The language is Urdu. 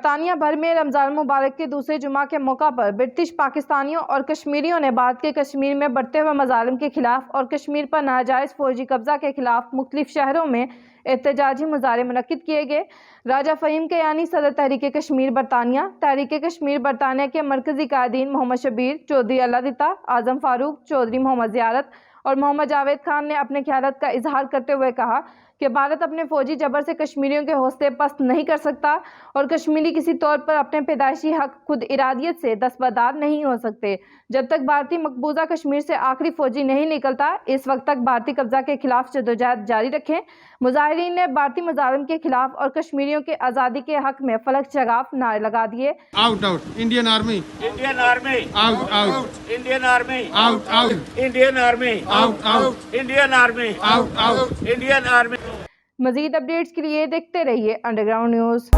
برطانیہ بھر میں رمضان المبارک کے دوسرے جمعہ کے موقع پر برٹش پاکستانیوں اور کشمیریوں نے بھارت کے کشمیر میں بڑھتے ہوئے مظالم کے خلاف اور کشمیر پر ناجائز فوجی قبضہ کے خلاف مختلف شہروں میں احتجاجی مظاہرے منعقد کیے گئے۔ راجہ فہیم کیانی صدر تحریک کشمیر برطانیہ، تحریک کشمیر برطانیہ کے مرکزی قائدین محمد شبیر چودھری اللہ دتا، اعظم فاروق چودھری محمد زیارت اور محمد جاوید خان نے اپنے خیالات کا اظہار کرتے ہوئے کہا کہ بھارت اپنے فوجی جبر سے کشمیریوں کے حوصلے پست نہیں کر سکتا اور کشمیری کسی طور پر اپنے پیدائشی حق خود ارادیت سے دستبردار نہیں ہو سکتے جب تک بھارتی مقبوضہ کشمیر سے آخری فوجی نہیں نکلتا۔ اس وقت تک بھارتی قبضہ کے خلاف جدوجہد جاری رکھیں۔ مظاہرین نے بھارتی مظالم کے خلاف اور کشمیریوں کے آزادی کے حق میں فلک شگاف نعرے لگا دیے۔ Out out Indian army, Indian army, out out Indian army, out out Indian army, out out Indian army, out out Indian army. مزید اپڈیٹس کے لیے دیکھتے رہیے انڈر گراؤنڈ نیوز۔